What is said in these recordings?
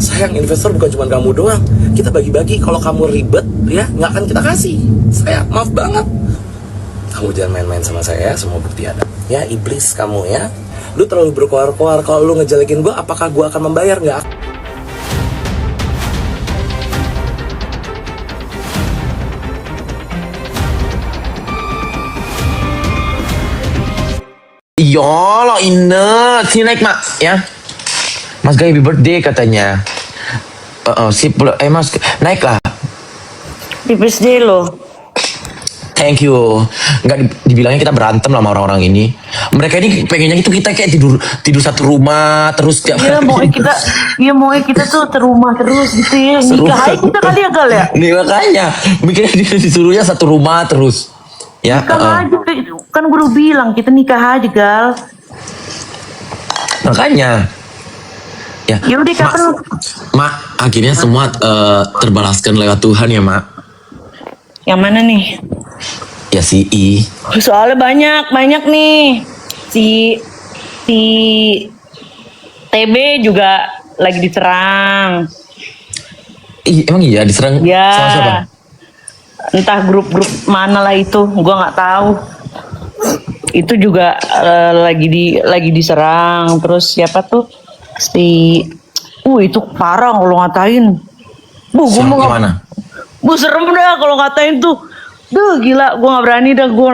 Sayang, investor bukan cuma kamu doang. Kita bagi-bagi. Kalau kamu ribet, ya nggak akan kita kasih. Saya maaf banget. Kamu jangan main-main sama saya ya, semua bukti ada. Ya, iblis kamu ya. Lu terlalu berkoar-koar. Kalau lu ngejelekin gue, apakah gue akan membayar? Nggak. Iyalah Ine, sini naik mak ya. Mas Gai happy birthday katanya. Sip, Mas naiklah. Happy birthday lo. Thank you. Nggak dibilangnya kita berantem lah sama orang-orang ini. Mereka ini pengennya itu kita kayak tidur satu rumah terus tiap Iya mau kita tuh terumah terus gitu ya. Nikah aja kita kali ya Gal ya. Nih makanya mikirnya disuruhnya satu rumah terus. Ya. Nikah aja kan gue udah bilang kita nikah aja Gal. Makanya. Ya. Yaudah kapan? Mak, akhirnya semua terbalaskan lewat Tuhan ya mak. Yang mana nih? Ya si I. Soalnya banyak nih. Si TB juga lagi diserang. Emang iya diserang Ya. sama siapa? Entah grup-grup mana lah itu, gua nggak tahu. Itu juga lagi diserang. Terus siapa tuh? Itu parah kalau ngatain. Gua mau Gimana? serem dah kalau ngatain tuh. Duh gila, gue nggak berani dah, gue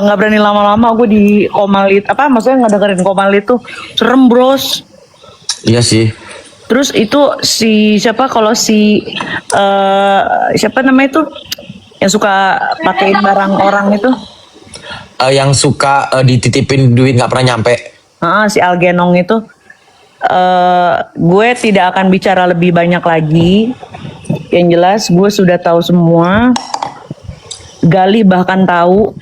nggak berani lama-lama gue di Komalit maksudnya nggak dengerin Komalit tuh serem bros. Iya sih. Terus itu siapa namanya tuh yang suka pakein barang orang itu? Yang suka dititipin duit nggak pernah nyampe. Si Algenong itu. Gue tidak akan bicara lebih banyak lagi. Yang jelas gue sudah tahu semua. Gali bahkan tahu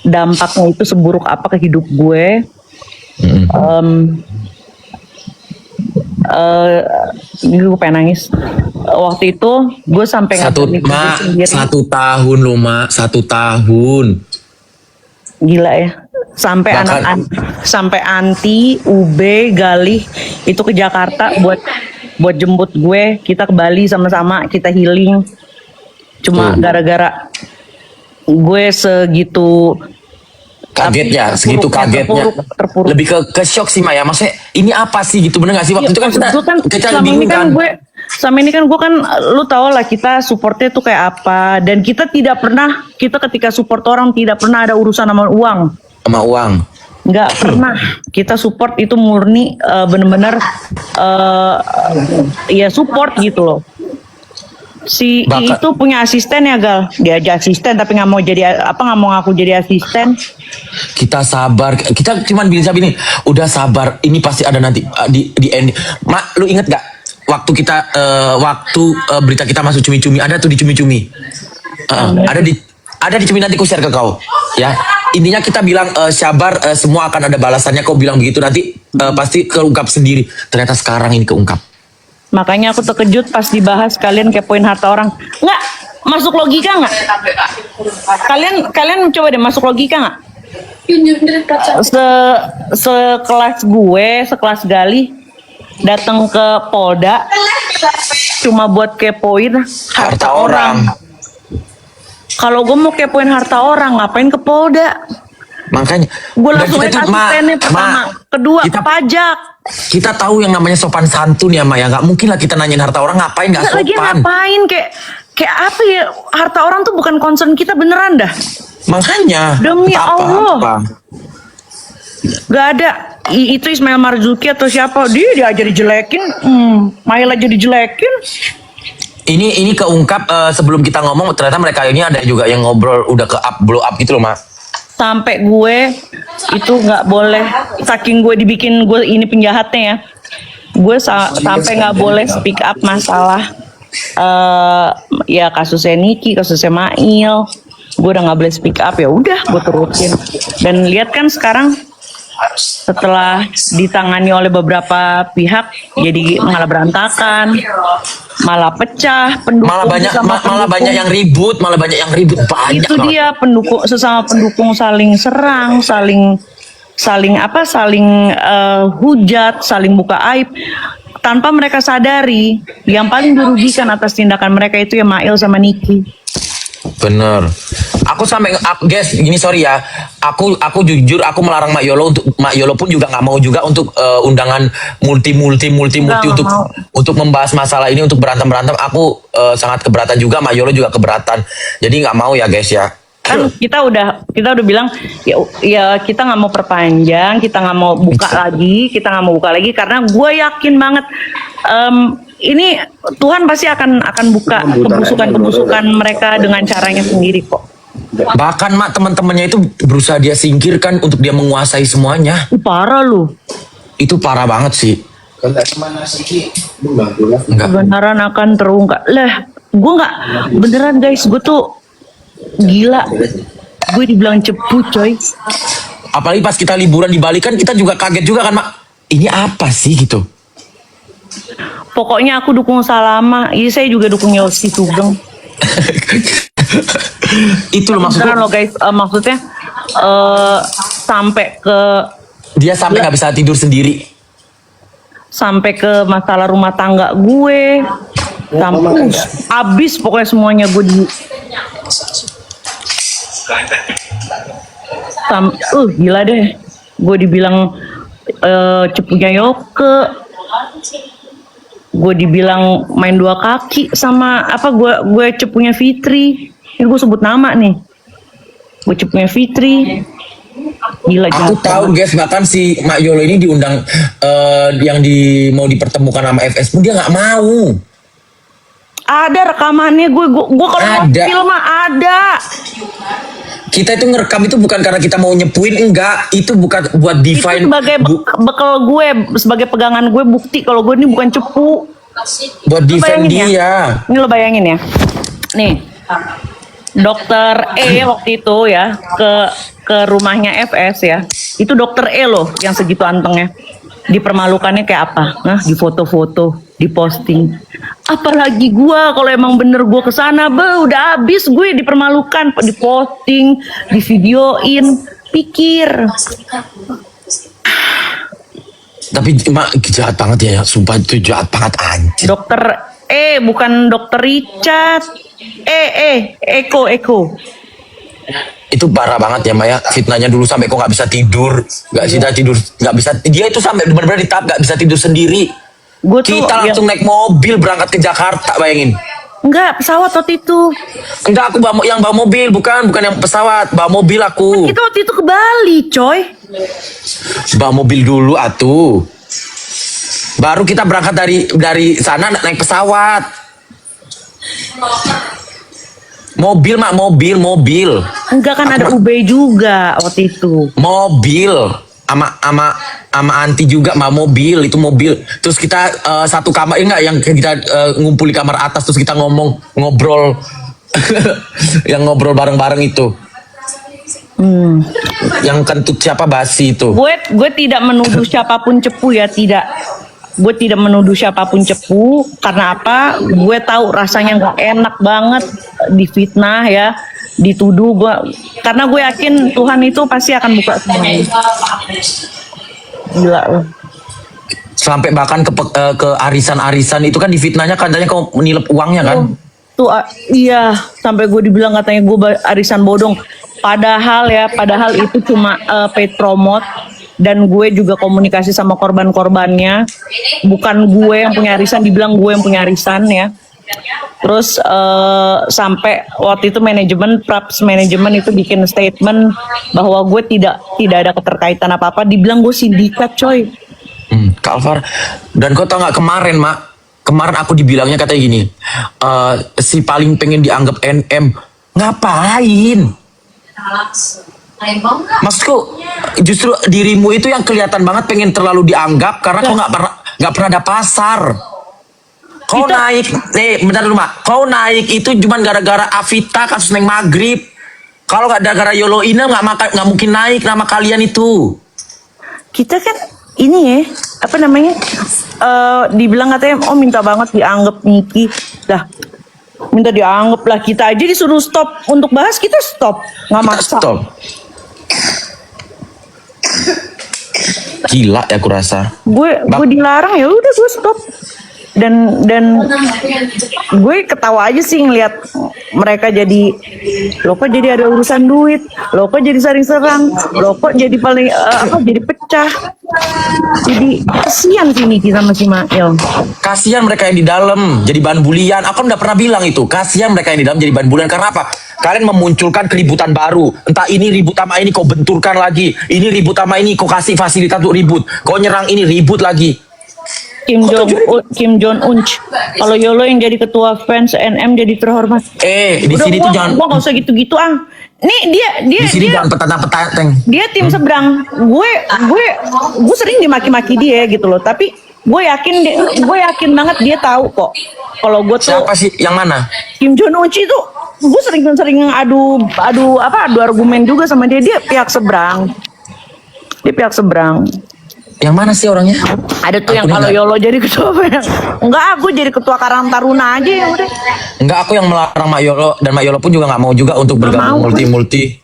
dampaknya itu seburuk apa ke hidup gue. Gue pengen nangis. Waktu itu gue sampai satu tahun loh mak, 1 tahun. Gila ya. Sampai sampai Anti, Ube, Galih itu ke Jakarta buat jemput gue. Kita ke Bali sama-sama, kita healing. Cuma gara-gara gue segitu kagetnya, terpuruk. Lebih ke shock sih Maya. Maksudnya ini apa sih gitu, bener gak sih waktu itu kan kita bingung kan. Sama ini kan gue kan lu tau lah kita supportnya tuh kayak apa, dan kita ketika support orang tidak pernah ada urusan sama uang. Nggak pernah. Kita support itu murni bener-bener ya support gitu loh. Si I itu punya asisten ya Gal, dia aja asisten tapi nggak mau ngaku jadi asisten. Kita sabar, kita cuman bisa ini, udah sabar, ini pasti ada nanti di end. Mak, lu inget gak waktu kita berita kita masuk cumi-cumi, ada tuh di cumi-cumi, ada di cumi, nanti ku share ke kau ya. Intinya kita bilang sabar, semua akan ada balasannya. Kau bilang begitu nanti pasti keungkap sendiri. Ternyata sekarang ini keungkap. Makanya aku terkejut pas dibahas kalian kepoin harta orang. Nggak masuk logika nggak? Kalian coba deh masuk logika nggak? Sekelas Gali datang ke Polda cuma buat kepoin harta orang. Kalau gue mau kepoin harta orang, ngapain ke Polda? Makanya gue langsung asistennya pertama, kedua pajak. Kita tahu yang namanya sopan santun ya Maya. Nggak mungkin lah kita nanyain harta orang, ngapain nggak sopan? Lagi ngapain kayak apa ya, harta orang tuh bukan concern kita beneran dah. Makanya demi Allah gak ada itu Ismail Marzuki atau siapa dia aja dijelekin, Mail aja dijelekin. Ini keungkap sebelum kita ngomong, ternyata mereka ini ada juga yang ngobrol udah ke blow up gitu loh Mak. Sampai gue itu nggak boleh, saking gue dibikin gue ini penjahatnya ya, gue sampai nggak boleh speak up masalah ya kasusnya Niki, kasusnya Mail. Gue udah nggak boleh speak up, ya udah gue terusin. Dan lihat kan sekarang setelah ditangani oleh beberapa pihak jadi malah berantakan, malah pecah, malah banyak yang ribut banyak. Itu dia sesama pendukung saling serang, saling hujat, saling buka aib. tanpa mereka sadari yang paling dirugikan atas tindakan mereka itu ya Mail sama Niki. Bener. Aku sampai guys, gini sorry ya. Aku jujur aku melarang Mak Yolo pun juga nggak mau juga untuk undangan multi Nggak untuk membahas masalah ini untuk berantem. Aku sangat keberatan juga, Mak Yolo juga keberatan. Jadi nggak mau ya guys ya. Kan kita udah bilang ya kita nggak mau perpanjang, kita nggak mau buka lagi karena gue yakin banget ini Tuhan pasti akan buka kebusukan mereka dengan caranya sendiri kok. Bahkan Mak teman-temannya itu berusaha dia singkirkan untuk dia menguasai semuanya. Parah lu. Itu parah banget sih. Enggak. Kebenaran akan terungkap. Lah, gue nggak beneran guys, gue tuh gila. Gue dibilang cepu coy. Apalagi pas kita liburan di Bali kan kita juga kaget juga kan Mak. Ini apa sih gitu? Pokoknya aku dukung Salama. Iya saya juga dukung Yosi Sugeng. Itu loh maksudnya. Beneran loh guys, maksudnya sampai ke Dia sampai nggak bisa tidur sendiri. sampai ke masalah rumah tangga gue. Sampai abis pokoknya semuanya gue di gila deh. Gue dibilang cepunya Yoke. Gue dibilang main dua kaki sama apa gue cepunya Fitri. Ini gue sebut nama nih. Gue cepunya Fitri. Gila Aku tahu guys, bahkan si Mak Yolo ini diundang yang mau dipertemukan sama FS pun dia nggak mau. Ada rekamannya gue kalau mau Ada. film mah ada. Kita itu ngerekam itu bukan karena kita mau nyepuin, enggak. Itu bukan buat Itu define. sebagai bekal gue, sebagai pegangan gue bukti kalau gue ini bukan cepu. Buat Lo defend bayangin dia. Ini lo bayangin ya. Nih, dokter E waktu itu ya ke rumahnya FS ya. Itu dokter E loh yang segitu antengnya. Dipermalukannya kayak apa? Nah, di foto-foto, di posting. Apalagi gue kalau emang bener gue kesana, udah habis gue dipermalukan, di posting, di videoin. Pikir. Tapi Mak jahat banget ya, sumpah itu jahat banget anjir. Dokter E bukan dokter Richard. Eko. Itu parah banget ya Maya, fitnahnya dulu sampai kok nggak bisa tidur, nggak bisa. Dia itu sampai benar-benar di tahap nggak bisa tidur sendiri. Gue tuh Kita langsung naik mobil berangkat ke Jakarta, bayangin. enggak pesawat waktu itu. Enggak, aku yang bawa mobil, bukan yang pesawat, bawa mobil aku. Kita waktu itu ke Bali, coy. Bawa mobil dulu atuh. Baru kita berangkat dari sana naik pesawat. Mobil Mak, mobil. Enggak kan ada Ubay juga waktu itu. Mobil sama anti juga mah mobil, itu mobil. Terus kita satu kamar yang kita ngumpul di kamar atas terus kita ngobrol yang ngobrol bareng-bareng itu. Yang kentut siapa basi itu. Gue tidak menuduh siapapun cepu ya, tidak. Gue tidak menuduh siapapun cepu karena apa? Gue tahu rasanya nggak enak banget difitnah ya, dituduh. Karena gue yakin Tuhan itu pasti akan buka semuanya. Gila loh. Sampai bahkan ke arisan-arisan itu kan difitnahnya katanya kau menilep uangnya kan. Iya, sampai gue dibilang katanya gue arisan bodong. Padahal itu cuma paid promote. Dan gue juga komunikasi sama korban-korbannya. Bukan gue yang punya arisan, dibilang gue yang punya arisan ya. Terus sampai waktu itu Praps manajemen itu bikin statement bahwa gue tidak ada keterkaitan apa-apa. Dibilang gue sindikat coy. Kak Alvar, dan kau tau gak kemarin Mak, kemarin aku dibilangnya katanya gini, si paling pengen dianggap NM, ngapain? Maksudku justru dirimu itu yang kelihatan banget pengen terlalu dianggap karena kau nggak pernah ada pasar. Kau naik, bentar dulu Mak, kau naik itu cuma gara-gara Avita kasus Neng Maghrib. Kalau nggak ada gara Yolo Ina nggak mungkin naik nama kalian itu. Kita kan ini ya, apa namanya? Dibilang katanya, minta banget dianggap Niki. Lah, minta dianggap lah, kita aja disuruh stop untuk bahas, kita stop, nggak maksa. Stop. Gila ya aku rasa. Gue dilarang, ya udah gue stop. Dan gue ketawa aja sih ngelihat mereka jadi, lo kok jadi ada urusan duit, lo kok jadi saling serang, lo kok jadi paling jadi pecah. Jadi kasihan sih Niki sama si Mail. Kasihan mereka yang di dalam jadi bahan bulian. Aku udah pernah bilang itu. Kasihan mereka yang di dalam jadi bahan bulian. Karena apa? Kalian memunculkan keributan baru. Entah ini ribut sama ini kau benturkan lagi. Ini ribut sama ini kau kasih fasilitas untuk ribut. Kau nyerang ini ribut lagi. Kim Jong Un. Kalau Yolo yang jadi ketua fans NM jadi terhormat. Di sini tuh jangan. Gua nggak usah gitu-gitu ah. Nih dia Di sini jangan petang-petang. dia tim seberang. Gue sering dimaki-maki dia gitu loh. Tapi gue yakin banget dia tahu kok. Kalau gue tuh Siapa sih? Yang mana? Kim Jong Un itu gue sering adu argumen juga sama dia. Dia pihak seberang. Yang mana sih orangnya? Ada tuh yang Aku kalau enggak. Yolo jadi ketua enggak, aku jadi ketua Karang Taruna aja ya udah. Enggak, aku yang melarang Mak Yolo. Dan Mak Yolo pun juga nggak mau juga untuk bergabung mau. multi.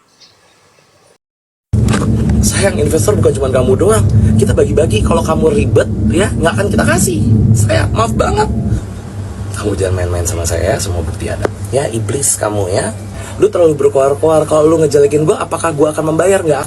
Sayang, investor bukan cuma kamu doang. Kita bagi-bagi. Kalau kamu ribet, ya nggak akan kita kasih. Saya maaf banget. Kamu jangan main-main sama saya, semua bukti ada. Ya iblis kamu ya. Lu terlalu berkoar-koar. Kalau lu ngejelekin gue, apakah gue akan membayar? Nggak.